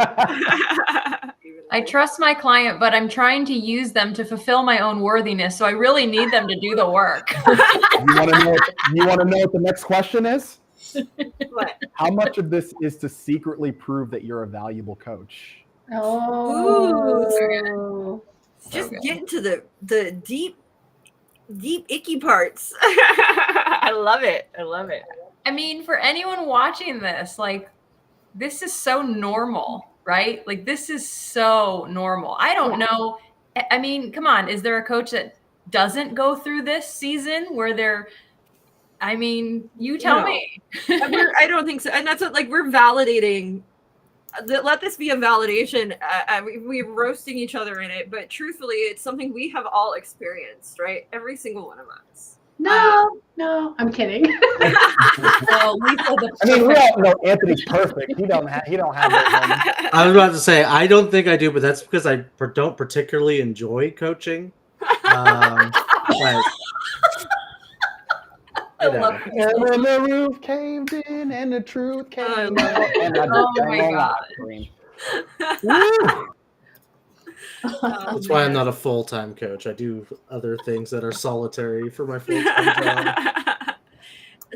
I trust my client, but I'm trying to use them to fulfill my own worthiness. So I really need them to do the work. You want to know what the next question is? What? How much of this is to secretly prove that you're a valuable coach? Oh. Just Okay. get into the deep icky parts. I love it. I love it. I mean, for anyone watching this, like, this is so normal, right? Like, this is so normal. I don't know. I mean, come on. Is there a coach that doesn't go through this season where they're, I mean, you tell No. me. I don't think so. And that's what, like, we're validating. Let this be a validation. We're roasting each other in it, but truthfully, it's something we have all experienced, right? Every single one of us. No, I'm kidding. So Lisa, the I mean, we all know Anthony's perfect. He don't have those moments. I was about to say, I don't think I do, but that's because I don't particularly enjoy coaching. But, I love And when the roof caved in and the truth came I out. love it. And I Oh just my sang on God. that screen. Woo! that's why I'm not a full-time coach. I do other things that are solitary for my full-time job.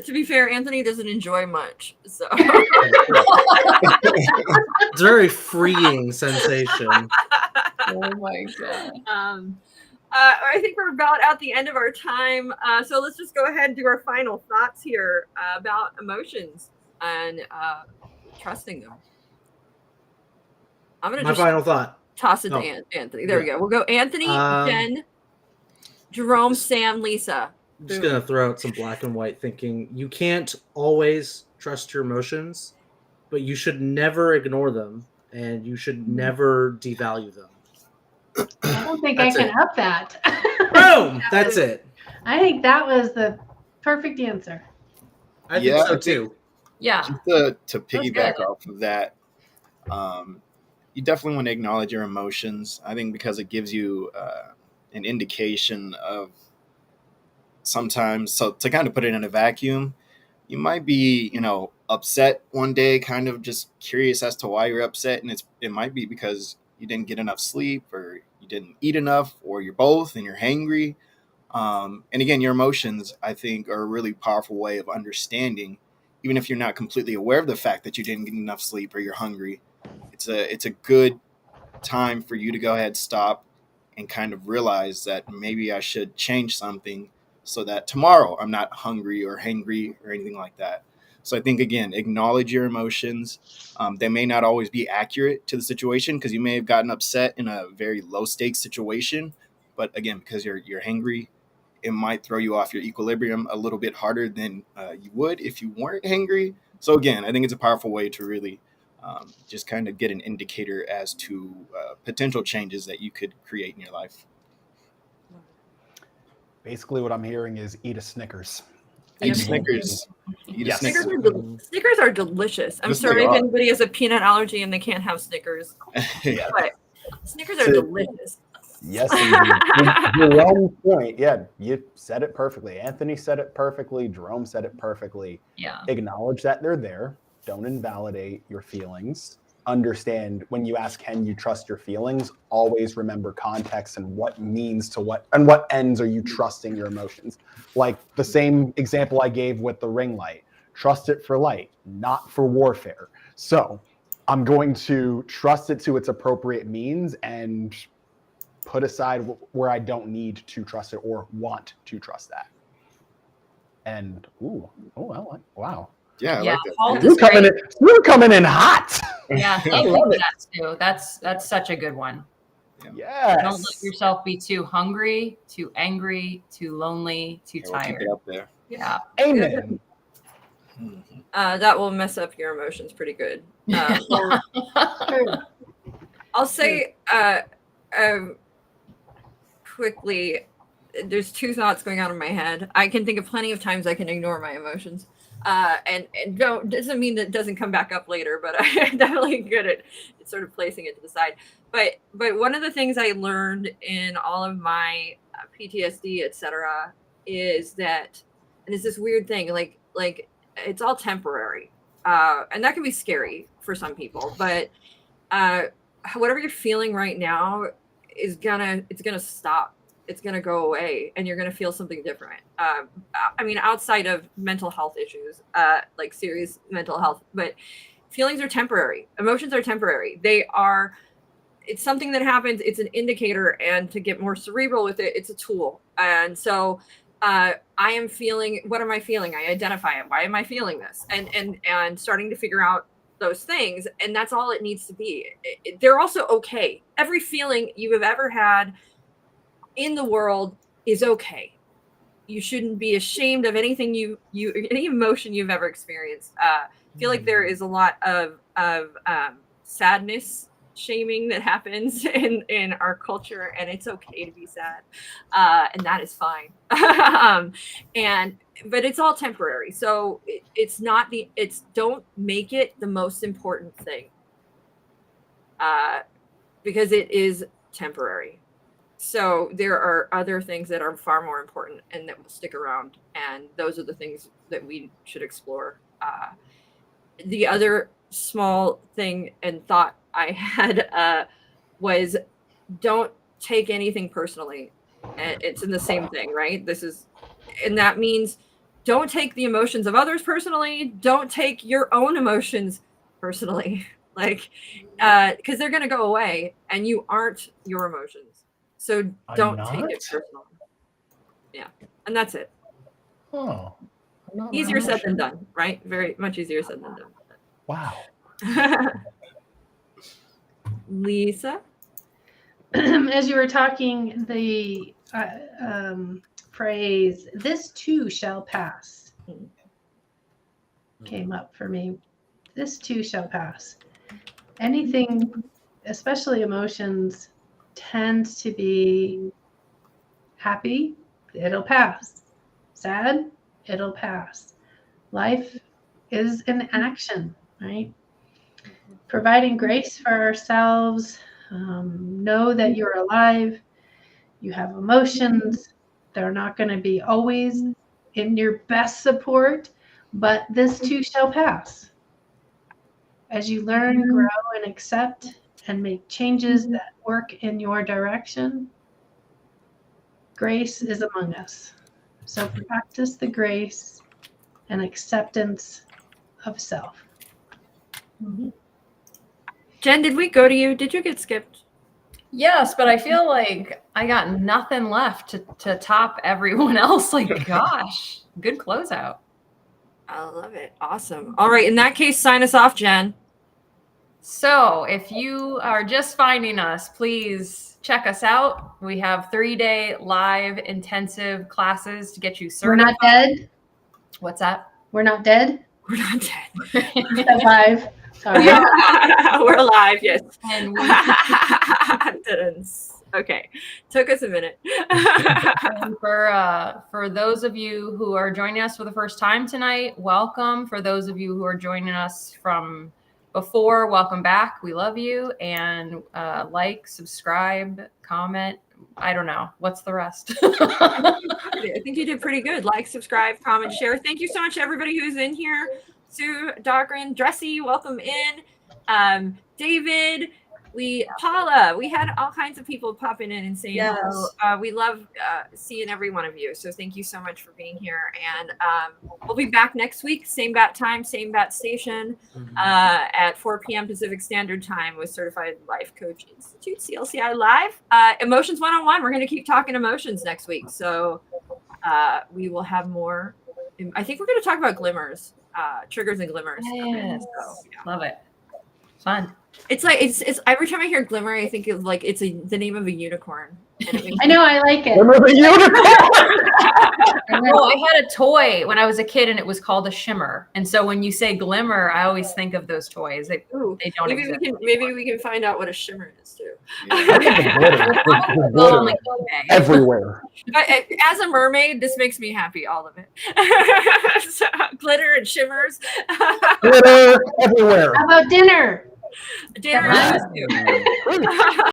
To be fair, Anthony doesn't enjoy much, so It's a very freeing sensation. Oh my God. I think we're about at the end of our time. So let's just go ahead and do our final thoughts here about emotions and trusting them. I'm gonna My just final thought. toss it to Oh. Anthony. There we go. We'll go Anthony, Jen, Jerome, Sam, Lisa. I'm just going to throw out some black and white thinking. You can't always trust your emotions, but you should never ignore them, and you should never devalue them. I don't think That's I can it. up that. Boom! That's it. I think that was the perfect answer. I Yeah, think so I think- too. Yeah. Just to piggyback off of that, you definitely want to acknowledge your emotions. I think because it gives you an indication of sometimes, so to kind of put it in a vacuum, you might be, upset one day, kind of just curious as to why you're upset. And it might be because you didn't get enough sleep, or you didn't eat enough, or you're both and you're hangry. And again, your emotions, I think, are a really powerful way of understanding, even if you're not completely aware of the fact that you didn't get enough sleep or you're hungry. It's a good time for you to go ahead, stop, and kind of realize that maybe I should change something so that tomorrow I'm not hungry or hangry or anything like that. So I think, again, acknowledge your emotions. They may not always be accurate to the situation, because you may have gotten upset in a very low stakes situation. But again, because you're hangry, it might throw you off your equilibrium a little bit harder than you would if you weren't hangry. So again, I think it's a powerful way to really just kind of get an indicator as to potential changes that you could create in your life. Basically, what I'm hearing is eat a Snickers. Eat Yep. Snickers. Eat Yes. a Snickers. Snickers are delicious. I'm Yes, sorry they if are. anybody has a peanut allergy and they can't have Snickers, Yeah. but Snickers are So- delicious. Yes, indeed. Jerome's point. Yeah, you said it perfectly. Anthony said it perfectly. Jerome said it perfectly. Yeah. Acknowledge that they're there. Don't invalidate your feelings. Understand when you ask, can you trust your feelings? Always remember context and what means to what, and what ends are you trusting your emotions. Like the same example I gave with the ring light. Trust it for light, not for warfare. So I'm going to trust it to its appropriate means and put aside where I don't need to trust it or want to trust that. And wow. Yeah, I Yeah, like that. Paul You're is great. coming in hot. Yeah, I thank you love for it. that, Stu. That's such a good one. Yes. Don't let yourself be too hungry, too angry, too lonely, too Yeah, we'll keep tired. it up there. Yeah. Amen. Mhm. That will mess up your emotions pretty good. True. I'll say quickly, there's two thoughts going on in my head. I can think of plenty of times I can ignore my emotions. And don't doesn't mean that it doesn't come back up later, but I'm definitely good at sort of placing it to the side. But one of the things I learned in all of my PTSD, etc., is that, and it's this weird thing, like it's all temporary, and that can be scary for some people. But whatever you're feeling right now it's gonna stop. It's gonna go away, and you're gonna feel something different. I mean, outside of mental health issues, like serious mental health, but feelings are temporary. Emotions are temporary. They are. It's something that happens. It's an indicator, and to get more cerebral with it, it's a tool. And so, I am feeling. What am I feeling? I identify it. Why am I feeling this? And starting to figure out those things, and that's all it needs to be. They're also okay. Every feeling you have ever had in the world is okay. You shouldn't be ashamed of anything you any emotion you've ever experienced. I feel like there is a lot of sadness shaming that happens in our culture, and it's okay to be sad, and that is fine. But it's all temporary, so don't make it the most important thing, because it is temporary. So there are other things that are far more important and that will stick around, and those are the things that we should explore. The other small thing and thought I had was, don't take anything personally. And it's in the same thing, right? And that means don't take the emotions of others personally. Don't take your own emotions personally, like, because they're going to go away, and you aren't your emotions. So don't take it personal. Yeah, and that's it. Oh, I'm not Easier said than emotional. done, right? Very much easier said than Wow. done. Lisa? As you were talking, the phrase "this too shall pass" came up for me. This too shall pass. Anything, especially emotions, tends to be happy, it'll pass. Sad, it'll pass. Life is an action, right? Providing grace for ourselves, know that you're alive, you have emotions, they're not going to be always in your best support, but this too shall pass. As you learn, grow, and accept and make changes that work in your direction, grace is among us. So practice the grace and acceptance of self. Jen, did we go to you? Did you get skipped? Yes, but I feel like I got nothing left to top everyone else. Like, gosh, good closeout. I love it. Awesome. All right. In that case, sign us off, Jen. So if you are just finding us, please check us out. We have 3-day live intensive classes to get you We're certified. not dead. What's that? We're not dead. We're not dead. We're alive. Sorry. We're alive, yes. And we Okay. Took us a minute. And for those of you who are joining us for the first time tonight, welcome. For those of you who are joining us from before, welcome back. We love you. And like, subscribe, comment. I don't know. What's the rest? I think you did pretty good. Like, subscribe, comment, share. Thank you so much, everybody who's in here. Sue, Dagrin, Dressy, welcome in. David, Paula, we had all kinds of people popping in and saying hello. We love seeing every one of you. So thank you so much for being here. And we'll be back next week, same bat time, same bat station, at 4 p.m. Pacific Standard Time with Certified Life Coach Institute, CLCI Live. Emotions 101. We're going to keep talking emotions next week. So we will have more. I think we're going to talk about glimmers, triggers and glimmers. Yes. So, yeah. Love it. fun. It's like it's every time I hear glimmer, I think of like it's the name of a unicorn. And it makes I know, I like it. Remember the unicorn? Oh, I had a toy when I was a kid, and it was called a shimmer. And so when you say glimmer, I always think of those toys. They Ooh, don't maybe exist. maybe we can find out what a shimmer is too. I think the glitter. The Well, glitter on, like, eBay. everywhere. As a mermaid, this makes me happy. All of it, so, glitter and shimmers. Glitter everywhere. How about dinner? Dinner. Mine is too.